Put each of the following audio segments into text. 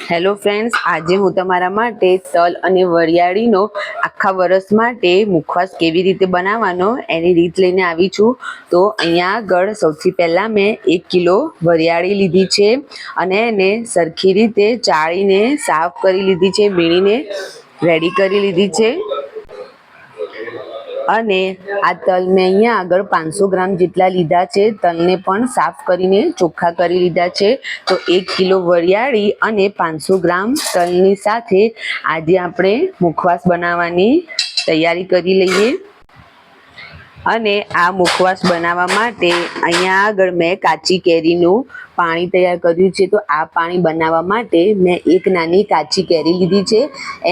Hello friends, આજે હું તમારા માટે તલ અને વરિયાળીનો આખા વર્ષ માટે મુખવાસ કેવી રીતે બનાવવાનો એની રીત લઈને આવી છું. તો અહીંયા આગળ સૌથી પહેલાં મેં 1 કિલો વરિયાળી લીધી છે અને એને સરખી રીતે ચાળીને સાફ કરી લીધી છે, વીણીને રેડી કરી લીધી છે. અને આ તલ મેં અહીંયા આગળ 500 ગ્રામ જેટલા લીધા છે. તલને પણ સાફ કરીને ચોખ્ખા કરી લીધા છે. તો 1 કિલો વરિયાળી અને 500 ગ્રામ તલની સાથે આજે આપણે મુખવાસ બનાવવાની તૈયારી કરી લઈએ. અને આ મુખવાસ બનાવવા માટે અહીંયા આગળ મેં કાચી કેરીનું પાણી તૈયાર કર્યું છે. તો આ પાણી બનાવવા માટે મેં એક નાની કાચી કેરી લીધી છે,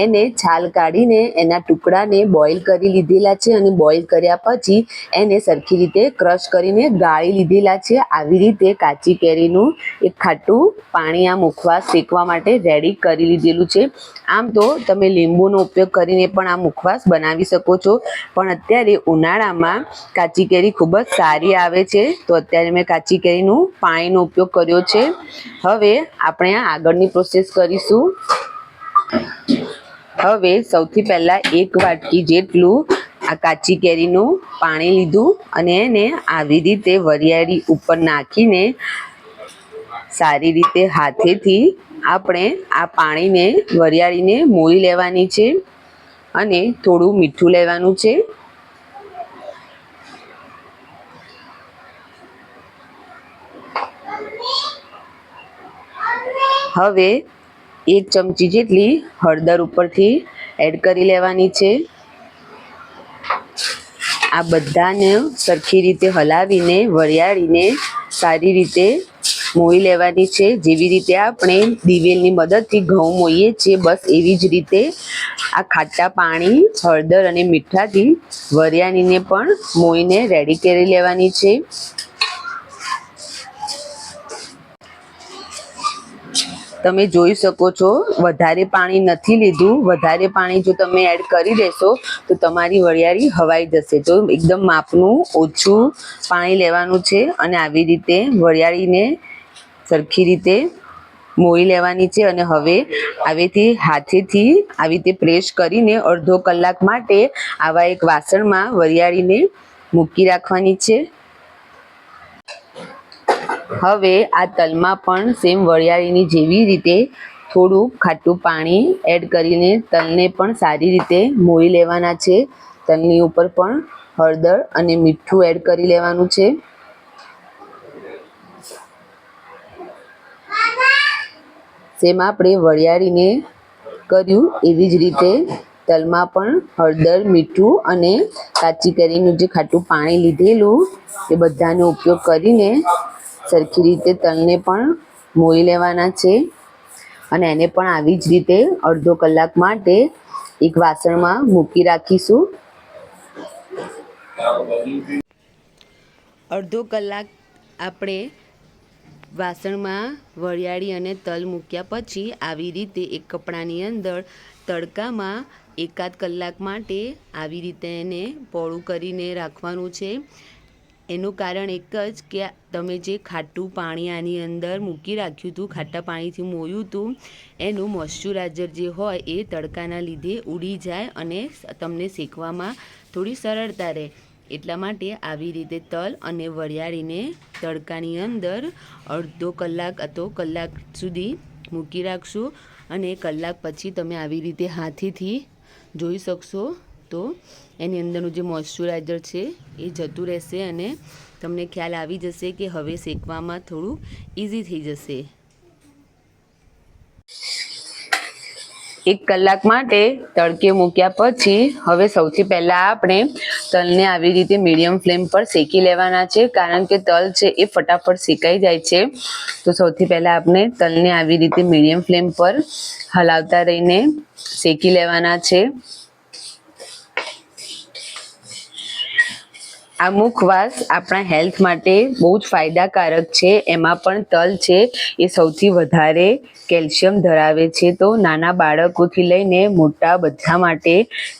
એને છાલ કાઢીને એના ટુકડાને બોઇલ કરી લીધેલા છે અને બોઇલ કર્યા પછી એને સરખી રીતે ક્રશ કરીને ગાળી લીધેલા છે. આવી રીતે કાચી કેરીનું એક ખાટું પાણી આ મુખવાસ શેકવા માટે રેડી કરી લીધેલું છે. આમ તો તમે લીંબુનો ઉપયોગ કરીને પણ આ મુખવાસ બનાવી શકો છો, પણ અત્યારે ઉનાળામાં કાચી કેરી ખૂબ જ સારી આવે છે, તો અત્યારે મેં કાચી કેરીનું પાણીનો ઉપયોગ કર્યો છે. હવે આપણે આગળની પ્રોસેસ કરીશું. હવે સૌથી પહેલાં 1 વાટકી જેટલું આ કાચી કેરીનું પાણી લીધું અને એને આવી રીતે વરિયાળી ઉપર નાખીને સારી રીતે હાથેથી આપણે આ પાણીને વરિયાળીને મોળી લેવાની છે અને થોડું મીઠું લેવાનું છે. હવે 1 ચમચી જેટલી હળદર ઉપરથી એડ કરી લેવાની છે. આ બધાને સરખી રીતે હલાવીને વરિયાળીને સારી રીતે મોળી લેવાની છે. જેવી રીતે આપણે દિવેલની મદદથી ઘઉં મોઈએ છીએ, બસ એવી જ રીતે આ ખાટા પાણી, હળદર અને મીઠાથી વરિયાળીને પણ મોળીને રેડી કરી લેવાની છે. તમે જોઈ શકો છો, વધારે પાણી નથી લીધું. વધારે પાણી જો તમે એડ કરી દેશો તો તમારી વરિયાળી હવાઈ જશે. તો એકદમ માપનું ઓછું પાણી લેવાનું છે અને આવી રીતે વરિયાળીને સરખી રીતે મોળી લેવાની છે. અને હવે આવેથી હાથેથી આવી રીતે પ્રેસ કરીને અડધો કલાક માટે આવા એક વાસણમાં વરિયાળીને મૂકી રાખવાની છે. હવે આ તલમાં પણ સેમ વરિયાળીની જેવી રીતે થોડું ખાટું પાણી એડ કરીને તલને પણ સારી રીતે મોળી લેવાના છે. તલની ઉપર પણ હળદર અને મીઠું એડ કરી લેવાનું છે. સેમ આપણે વરિયાળીને કર્યું એવી જ રીતે તલમાં પણ હળદર, મીઠું અને કાચી કેરીનું જે ખાટું પાણી લીધેલું એ બધાનો ઉપયોગ કરીને સરખી રીતે તલને પણ મોળી લેવાના છે. અને એને પણ આવી જ રીતે અડધો કલાક માટે એક વાસણમાં મૂકી રાખીશું. અડધો કલાક આપણે વાસણમાં વરિયાળી અને તલ મૂક્યા પછી આવી રીતે એક કપડાની અંદર તડકામાં 1-8 કલાક માટે આવી રીતે એને પોળું કરીને રાખવાનું છે. એનું કારણ એક જ કે તમે જે ખાટું પાણી આની અંદર મૂકી રાખ્યું હતું, ખાટા પાણીથી મોળ્યું હતું, એનું મોઇશ્ચરાઇઝર જે હોય એ તડકાના લીધે ઉડી જાય અને તમને શેકવામાં થોડી સરળતા રહે. એટલા માટે આવી રીતે તલ અને વરિયાળીને તડકાની અંદર અડધો કલાક અથવા કલાક સુધી મૂકી રાખશું. અને કલાક પછી તમે આવી રીતે હાથેથી જોઈ શકશો તો એની અંદરનું જે મોઇશ્ચરાઇઝર છે એ જતું રહેશે અને તમને ખ્યાલ આવી જશે કે હવે શેકવામાં થોડું ઇઝી થઈ જશે. 1 કલાક માટે તડકે મૂક્યા પછી હવે સૌથી પહેલાં આપણે તલને આવી રીતે મીડિયમ ફ્લેમ પર શેકી લેવાના છે, કારણ કે તલ છે એ ફટાફટ શેકાઈ જાય છે. તો સૌથી પહેલાં આપણે તલને આવી રીતે મીડિયમ ફ્લેમ પર હલાવતા રહીને શેકી લેવાના છે. આ મુખવાસ આપણા હેલ્થ માટે બહુ જ ફાયદાકારક છે. એમાં પણ તલ છે એ સૌથી વધારે કેલ્શિયમ ધરાવે છે. તો નાના બાળકોથી લઈને મોટા બધા માટે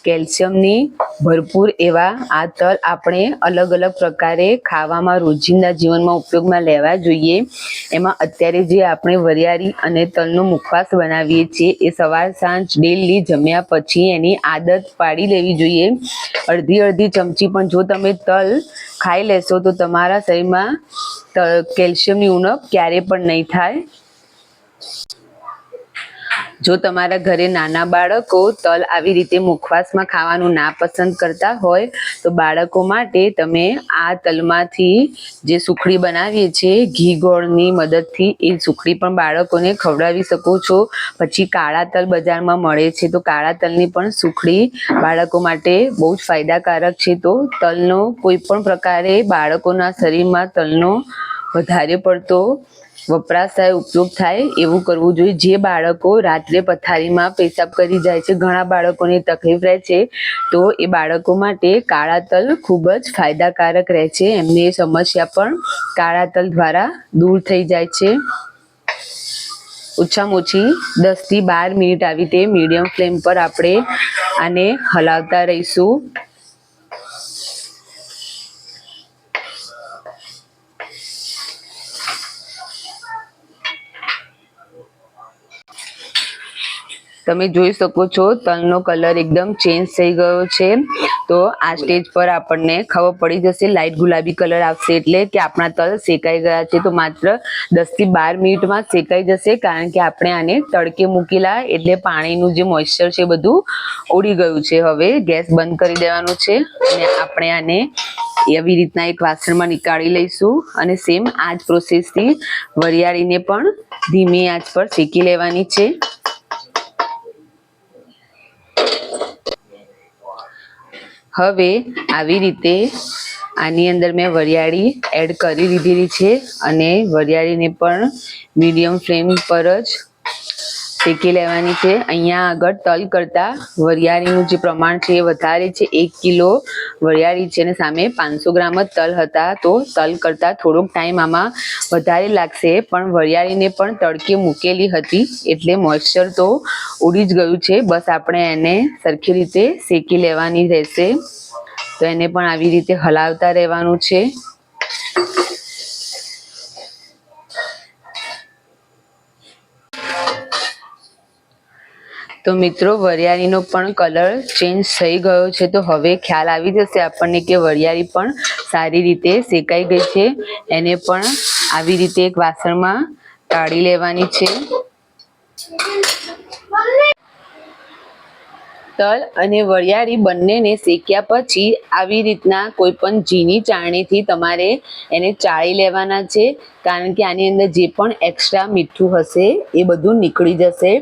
કેલ્શિયમની ભરપૂર એવા આ તલ આપણે અલગ અલગ પ્રકારે ખાવામાં રોજિંદા જીવનમાં ઉપયોગમાં લેવા જોઈએ. એમાં અત્યારે જે આપણે વરિયાળી અને તલનો મુખવાસ બનાવીએ છીએ એ સવાર સાંજ ડેલી જમ્યા પછી એની આદત પાડી લેવી જોઈએ. અડધી અડધી ચમચી પણ જો તમે તલ ખાઈ લેશો તો તમારા શરીરમાં કેલ્શિયમની ઉણપ ક્યારે પણ નહીં થાય. જો તમારા ઘરે નાના બાળકો તલ આવી રીતે મુખવાસમાં ખાવાનું ના પસંદ કરતા હોય તો બાળકો માટે તમે આ તલમાંથી જે સુખડી બનાવીએ છીએ ઘી ગોળની મદદથી એ સુખડી પણ બાળકોને ખવડાવી શકો છો. પછી કાળા તલ બજારમાં મળે છે તો કાળા તલની પણ સુખડી બાળકો માટે બહુ જ ફાયદાકારક છે. તો તલનો કોઈ પણ પ્રકારે બાળકોના શરીરમાં તલનો વધારે પડતો વપરાશ થાય, ઉપયોગ થાય એવું કરવું જોઈએ. જે બાળકો રાત્રે પથારીમાં પેશાબ કરી જાય છે, ઘણા બાળકોને તકલીફ રહે છે, તો એ બાળકો માટે કાળા તલ ખૂબ જ ફાયદાકારક રહે છે. એમની એ સમસ્યા પણ કાળા તલ દ્વારા દૂર થઈ જાય છે. ઓછામાં ઓછી 10 થી 12 મિનિટ આવી રીતે મીડિયમ ફ્લેમ પર આપણે આને હલાવતા રહીશું. તમે જોઈ શકો છો તલનો કલર એકદમ ચેન્જ થઈ ગયો છે. તો આ સ્ટેજ પર આપણને ખબર પડી જશે, લાઇટ ગુલાબી કલર આવશે એટલે કે આપણા તલ શેકાઈ ગયા છે. તો માત્ર 10 થી 12 મિનિટમાં શેકાઈ જશે, કારણ કે આપણે આને તડકે મૂકેલા એટલે પાણીનું જે મોઇસ્ચર છે બધું ઉડી ગયું છે. હવે ગેસ બંધ કરી દેવાનું છે અને આપણે આને એવી રીતના એક વાસણમાં નીકાળી લઈશું. અને સેમ આ જ પ્રોસેસથી વરિયાળીને પણ ધીમી આંચ પર શેકી લેવાની છે. હવે આવી રીતે આની અંદર મેં વરિયાળી એડ કરી દીધેલી છે અને વરિયાળીને પણ મીડિયમ ફ્લેમ પર જ શેકી લેવાની છે. અહીંયા આગળ તલ કરતાં વરિયાળીનું જે પ્રમાણ છે એ વધારે છે. 1 કિલો વરિયાળી છે અને સામે 500 ગ્રામ જ તલ હતા. તો તલ કરતાં થોડોક ટાઈમ આમાં વધારે લાગશે, પણ વરિયાળીને પણ તડકે મૂકેલી હતી એટલે મોઇસ્ચર તો ઉડી જ ગયું છે. બસ આપણે એને સરખી રીતે શેકી લેવાની રહેશે. તો એને પણ આવી રીતે હલાવતા રહેવાનું છે. તો મિત્રો વરિયાળીનો પણ કલર ચેન્જ થઈ ગયો છે. તો હવે ખ્યાલ આવી જશે આપણને કે વરિયાળી પણ સારી રીતે શેકાઈ ગઈ છે. એને પણ આવી રીતે એક વાસણમાં કાઢી લેવાની છે. તલ અને વરિયાળી બંનેને શેક્યા પછી આવી રીતના કોઈ પણ ઝીણી ચાળણીથી તમારે એને ચાળી લેવાના છે, કારણ કે આની અંદર જે પણ એક્સ્ટ્રા મીઠું હશે એ બધું નીકળી જશે.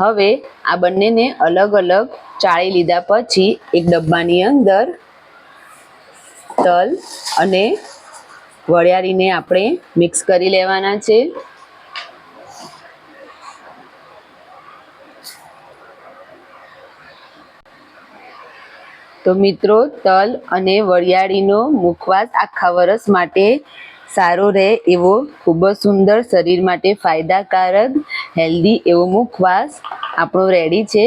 હવે આ બંનેને અલગ અલગ ચાળી લીધા પછી એક ડબ્બાની અંદર તલ અને વરિયાળીને આપણે મિક્સ કરી લેવાના છે. તો મિત્રો તલ અને વરિયાળીનો મુખવાસ આખા વર્ષ માટે સારો રહે એવો ખૂબ જ સુંદર, શરીર માટે ફાયદાકારક, હેલ્ધી એવો મુખવાસ આપણો રેડી છે.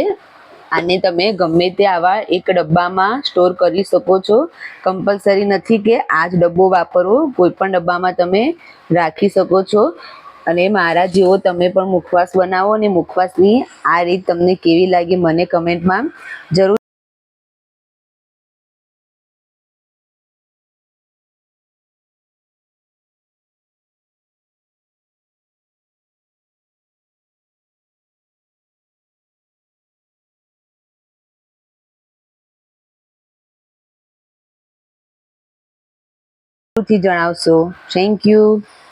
આને તમે ગમે તે આવા એક ડબ્બામાં સ્ટોર કરી શકો છો. કમ્પલસરી નથી કે આ જ ડબ્બો વાપરવો, કોઈ પણ ડબ્બામાં તમે રાખી શકો છો. અને મારા જેવો તમે પણ મુખવાસ બનાવો અને મુખવાસની આ રીત તમને કેવી લાગી મને કમેન્ટમાં જરૂર થી જણાવશો. Thank you.